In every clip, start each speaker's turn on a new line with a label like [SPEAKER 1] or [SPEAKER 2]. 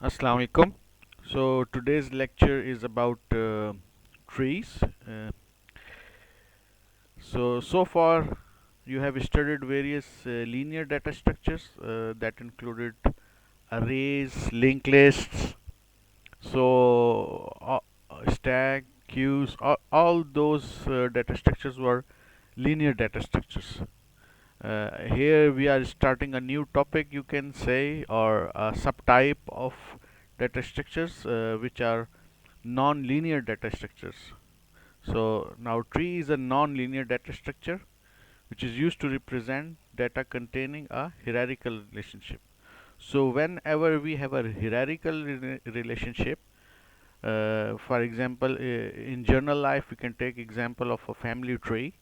[SPEAKER 1] Assalamu alaikum. So today's lecture is about trees. So far you have studied various linear data structures that included arrays, linked lists, stack, queues, all those data structures were linear data structures. Here we are starting a new topic, you can say, or a subtype of data structures which are non-linear data structures. So now tree is a non-linear data structure which is used to represent data containing a hierarchical relationship. So whenever we have a hierarchical relationship, for example, in general life, we can take example of a family tree.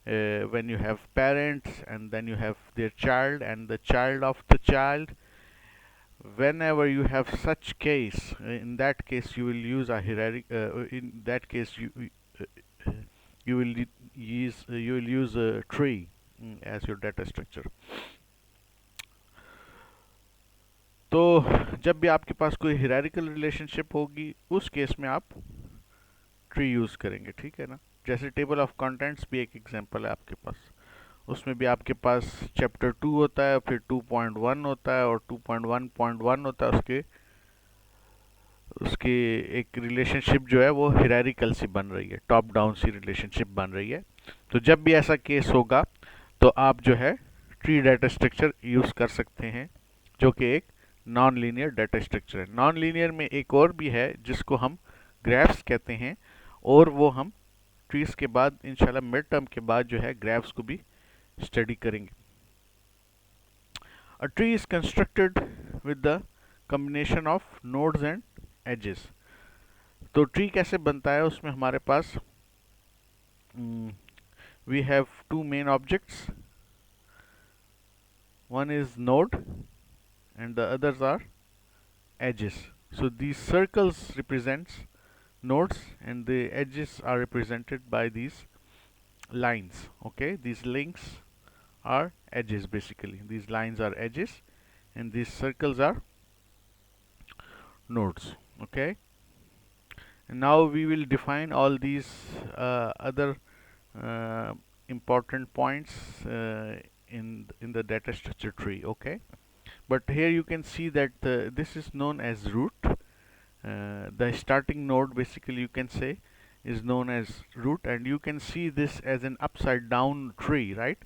[SPEAKER 1] When you have parents and then you have their child and the child of the child, whenever you have such case, in that case you will use a hierarchy. In that case, you will use a tree as your data structure. तो जब भी आपके पास कोई hierarchical relationship होगी उस case में आप tree use करेंगे, ठीक है ना। जैसे टेबल ऑफ कंटेंट्स भी एक एग्जांपल है आपके पास, उसमें भी आपके पास चैप्टर 2 होता है, फिर 2.1 होता है और 2.1.1 होता है। उसके उसकी एक रिलेशनशिप जो है वो हिरारिकल सी बन रही है, टॉप डाउन सी रिलेशनशिप बन रही है। तो जब भी ऐसा केस होगा तो आप जो है ट्री डाटा स्ट्रक्चर यूज़ कर सकते हैं, जो कि एक नॉन लीनियर डाटा स्ट्रक्चर है। नॉन लीनियर में एक और भी है जिसको हम ग्राफ्स कहते हैं, और वो हम ट्रीज के बाद इंशाल्लाह मिड टर्म के बाद जो है ग्राफ्स को भी स्टडी करेंगे। A tree is constructed with the combination of nodes and edges. तो ट्री कैसे बनता है, उसमें हमारे पास we have two main objects, one is node and the others are edges. So these circles represents nodes and the edges are represented by these lines. Okay, these links are edges. Basically these lines are edges and these circles are nodes. Okay, and now we will define all these other uh, important points in the data structure tree. Okay, but here you can see that this is known as root. The starting node basically you can say is known as root, and you can see this as an upside down tree, right?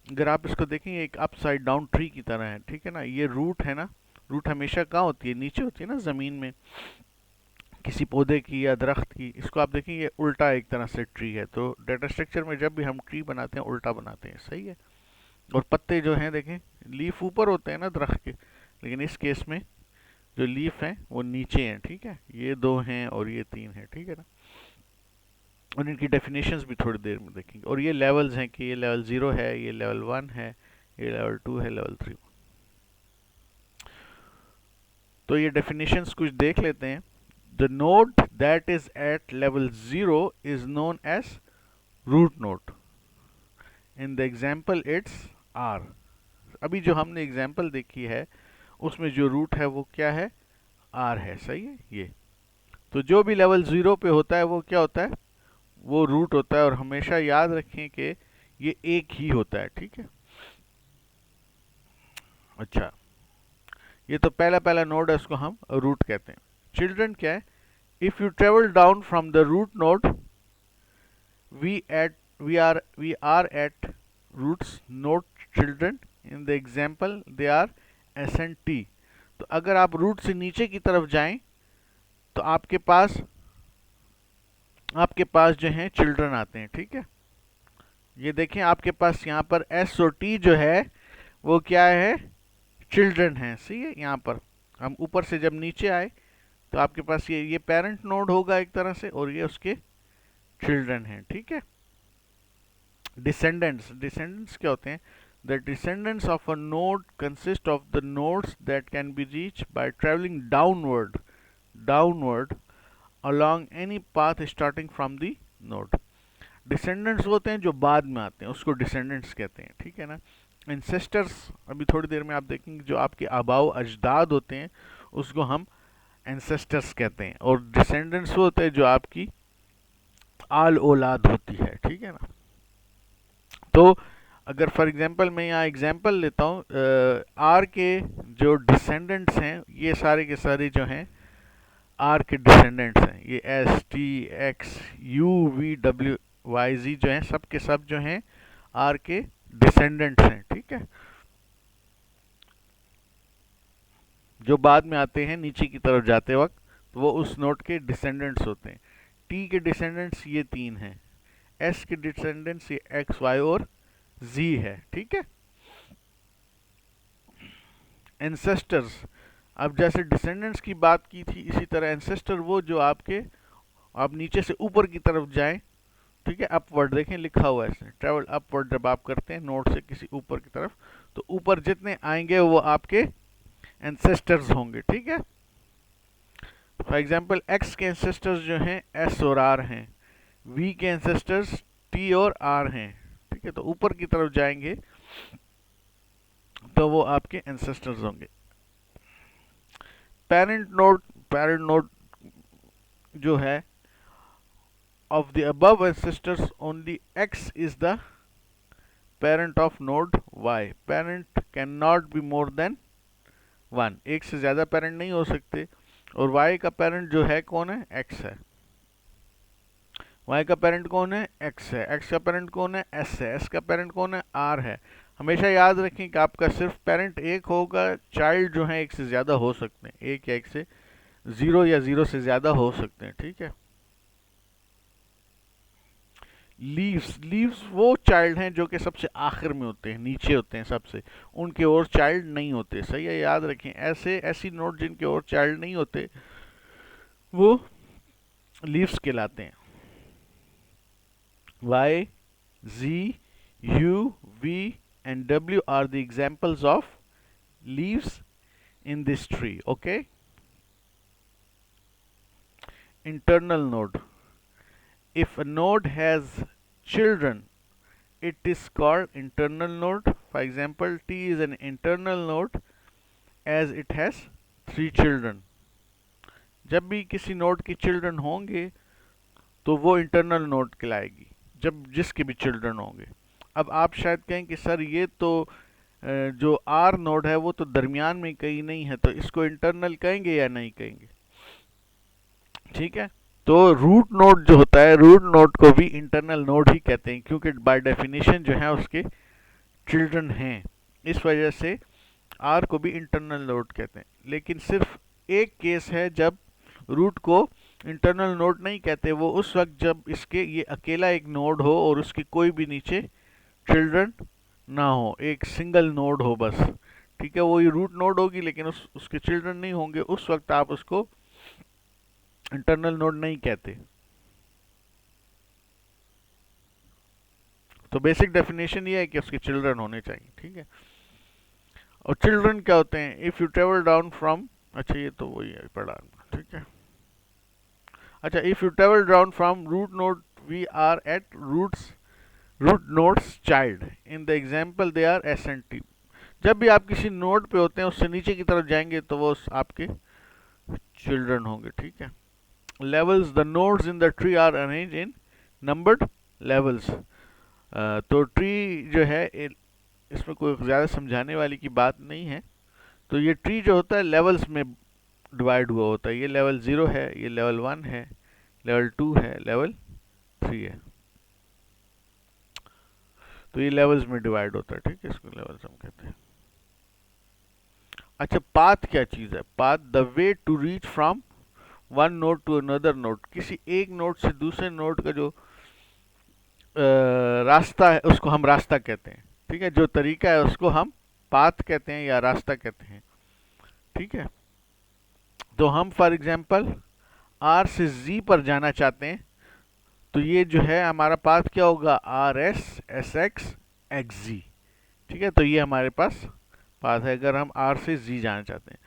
[SPEAKER 1] अगर आप इसको देखेंगे एक upside down tree की तरह है, ठीक है ना। ये रूट है ना, रूट हमेशा कहाँ होती है, नीचे होती है ना ज़मीन में, किसी पौधे की या दरख्त की। इसको आप देखेंगे ये उल्टा एक तरह से ट्री है। तो डाटा स्ट्रक्चर में जब भी हम ट्री बनाते हैं उल्टा बनाते हैं, सही है। और पत्ते जो हैं देखें, लीफ ऊपर होते हैं ना दरख्त के, लेकिन इस केस में जो लीफ हैं वो नीचे हैं, ठीक है। ये दो हैं और ये तीन हैं, ठीक है ना। और इनकी डेफिनेशंस भी थोड़ी देर में देखेंगे। और ये लेवल्स हैं कि ये लेवल 0 है, ये लेवल 1 है, ये लेवल 2 है, लेवल 3। तो ये डेफिनेशंस कुछ देख लेते हैं। The node that is at level 0 is known as root node. In the example it's R. अभी जो हमने एग्जाम्पल देखी है उसमें जो रूट है वो क्या है, आर है, सही है ये। तो जो भी लेवल 0 पे होता है वो क्या होता है, वो रूट होता है। और हमेशा याद रखें कि ये एक ही होता है, ठीक है। अच्छा, ये तो पहला पहला नोड है, उसको हम रूट कहते हैं। चिल्ड्रन क्या है, if you travel down from the root node we are at roots node children. in the example they are s and t. तो अगर आप रूट से नीचे की तरफ जाएं तो आपके पास जो हैं चिल्ड्रन आते हैं, ठीक है। ये देखें आपके पास यहाँ पर एस और टी जो है वो क्या है, चिल्ड्रन है, सही है। यहाँ पर हम ऊपर से जब नीचे आए तो आपके पास ये पेरेंट नोड होगा एक तरह से, और ये उसके चिल्ड्रन हैं, ठीक है। डिसेंडेंट्स क्या होते हैं, the descendants of a node consist of the nodes that can be reach by travelling downward along any path starting from the node. Descendants होते हैं जो बाद में आते हैं, उसको डिसेंडेंट्स कहते हैं, ठीक है ना। इंसेस्टर्स अभी थोड़ी देर में आप देखेंगे, जो आपके आबाओ अजदाद होते हैं उसको हम एंसेस्टर्स कहते हैं, और डिसेंडेंट्स वो होते हैं जो आपकी आल औलाद होती है, ठीक है ना। तो अगर फॉर एग्जांपल मैं यहाँ एग्जांपल लेता हूँ, आर के जो डिसेंडेंट्स हैं ये सारे के सारे जो हैं आर के डिसेंडेंट्स हैं, ये S T X U V W Y G जो हैं सब के सब जो हैं आर के डिसेंडेंट्स हैं, ठीक है। जो बाद में आते हैं नीचे की तरफ जाते वक्त तो वो उस नोड के डिसेंडेंट्स होते हैं। टी के डिसेंडेंट्स ये तीन हैं, एस के डिसेंडेंट्स ये एक्स वाई और जी है, ठीक है। एंसेस्टर्स, अब जैसे डिसेंडेंट्स की बात की थी इसी तरह एंसेस्टर वो जो आपके, आप नीचे से ऊपर की तरफ जाएं, ठीक है, अपवर्ड देखें लिखा हुआ है इसमें, ट्रेवल अपवर्ड जब आप करते हैं नोड से किसी ऊपर की तरफ तो ऊपर जितने आएंगे वो आपके एंसेस्टर्स होंगे, ठीक है। फॉर एग्जांपल एक्स के एंसेस्टर्स जो हैं एस और आर हैं, वी के एंसेस्टर्स टी और आर हैं, ठीक है। तो ऊपर की तरफ जाएंगे तो वो आपके एंसेस्टर्स होंगे। पेरेंट नोड जो है of the above ancestors only x is the parent of node y, parent cannot be more than 1, एक से ज्यादा पेरेंट नहीं हो सकते, और y का पेरेंट जो है कौन है, x है। y का पेरेंट कौन है, x है। x का पेरेंट कौन है, s है। s का पेरेंट कौन है, r है। हमेशा याद रखें कि आपका सिर्फ पेरेंट एक होगा, चाइल्ड जो है एक से ज्यादा हो सकते हैं, एक या एक से जीरो या जीरो से ज्यादा हो सकते हैं, ठीक है। लीव्स वो चाइल्ड हैं जो कि सबसे आखिर में होते हैं, नीचे होते हैं सबसे, उनके और चाइल्ड नहीं होते, सही है, याद रखें। ऐसी नोट जिनके और चाइल्ड नहीं होते वो लीव्स कहलाते हैं। Y, Z, U, V and W are the examples of leaves in this tree, okay? Internal node. If a node has children, it is called internal node. For example, T is an internal node as it has 3 children. जब भी किसी node के children होंगे तो वो internal node कहलाएगी, जब जिसके भी चिल्ड्रन होंगे। अब आप शायद कहें कि सर ये तो जो आर नोड है वो तो दरमियान में कहीं नहीं है, तो इसको इंटरनल कहेंगे या नहीं कहेंगे, ठीक है। तो रूट नोड जो होता है, रूट नोड को भी इंटरनल नोड ही कहते हैं, क्योंकि बाय डेफिनेशन जो है उसके चिल्ड्रन हैं, इस वजह से आर को भी इंटरनल नोड कहते हैं। लेकिन सिर्फ एक केस है जब रूट को इंटरनल नोड नहीं कहते, वो उस वक्त जब इसके ये अकेला एक नोड हो और उसकी कोई भी नीचे चिल्ड्रन ना हो, एक सिंगल नोड हो बस, ठीक है। वो ये रूट नोड होगी लेकिन उसके चिल्ड्रन नहीं होंगे, उस वक्त आप उसको इंटरनल नोड नहीं कहते। तो बेसिक डेफिनेशन ये है कि उसके चिल्ड्रन होने चाहिए, ठीक है। और चिल्ड्रन क्या होते हैं, if you travel down from, अच्छा ये तो वही है पढ़ा, ठीक है। अच्छा, if you travel down from root node we are at root node's child, in the example they are S and T. जब भी आप किसी नोड पे होते हैं उससे नीचे की तरफ जाएंगे तो वो आपके चिल्ड्रन होंगे, ठीक है। Levels, the nodes in the tree are arrange in numbered levels. तो ट्री जो है इसमें कोई ज़्यादा समझाने वाली की बात नहीं है। तो ये ट्री जो होता है लेवल्स में डिवाइड हुआ होता है, ये लेवल 0 है, ये लेवल 1 है, लेवल 2 है, लेवल 3 है, तो ये लेवल्स में डिवाइड होता है, ठीक है, इसको लेवल्स हम कहते हैं। अच्छा, पाथ क्या चीज़ है, path the way to reach from one node to another node, किसी एक नोड से दूसरे नोड का जो रास्ता है उसको हम रास्ता कहते हैं, ठीक है। जो तरीका है उसको हम पाथ कहते हैं या रास्ता कहते हैं, ठीक है। तो हम फॉर एग्जांपल आर से जी पर जाना चाहते हैं, तो ये जो है हमारा पाथ क्या होगा, R S S X X G, ठीक है। तो ये हमारे पास पाथ है अगर हम आर से जी जाना चाहते हैं।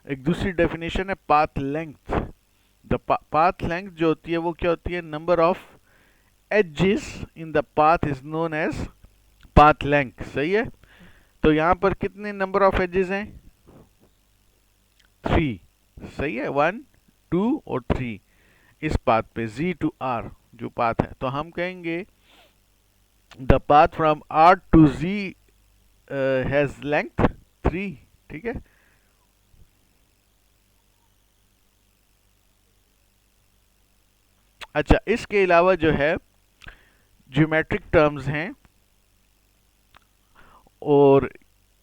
[SPEAKER 1] एक दूसरी डेफिनेशन है path length. The path length जो होती है वो क्या होती है, number of edges in the path is known as path length, सही है। तो यहाँ पर कितने नंबर ऑफ एजेस हैं, 3, सही है, 1 2 और 3 इस पाथ पे Z to R जो पाथ है, तो हम कहेंगे the path from R to Z has length 3। ठीक है। अच्छा, इसके अलावा जो है ज्योमेट्रिक टर्म्स हैं, और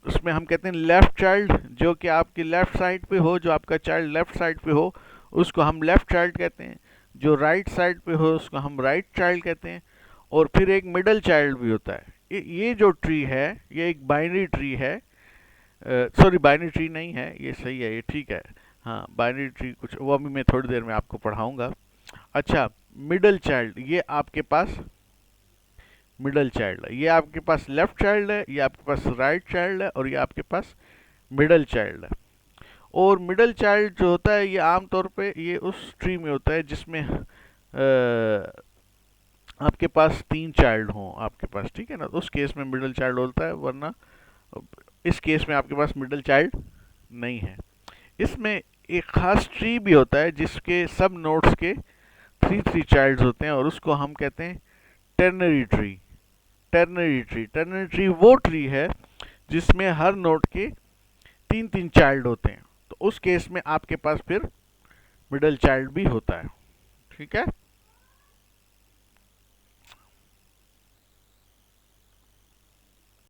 [SPEAKER 1] उसमें हम कहते हैं लेफ्ट चाइल्ड, जो कि आपकी लेफ्ट साइड पे हो, जो आपका चाइल्ड लेफ्ट साइड पे हो उसको हम लेफ्ट चाइल्ड कहते हैं, जो राइट साइड पे हो उसको हम राइट चाइल्ड कहते हैं, और फिर एक मिडल चाइल्ड भी होता है। ये जो ट्री है ये एक बाइनरी ट्री है, सॉरी बाइनरी ट्री नहीं है, ये सही है, ये ठीक है। हाँ, बाइनरी ट्री कुछ वो अभी मैं थोड़ी देर में आपको पढ़ाऊंगा। अच्छा, मिडल चाइल्ड, ये आपके पास मिडल चाइल्ड है, ये आपके पास लेफ्ट चाइल्ड है, ये आपके पास राइट चाइल्ड है, और ये आपके पास मिडल चाइल्ड है। और मिडल चाइल्ड जो होता है ये आमतौर पे ये उस ट्री में होता है जिसमें आपके पास 3 चाइल्ड हों आपके पास, ठीक है ना, तो उस केस में मिडल चाइल्ड होता है, वरना इस केस में आपके पास मिडल चाइल्ड नहीं है। इसमें एक खास ट्री भी होता है जिसके सब नोड्स के 3 चाइल्ड्स होते हैं, और उसको हम कहते हैं टेर्नरी ट्री। टेर्नरी ट्री वो ट्री है जिसमें हर नोड के 3 चाइल्ड होते हैं, तो उस केस में आपके पास फिर मिडल चाइल्ड भी होता है। ठीक है।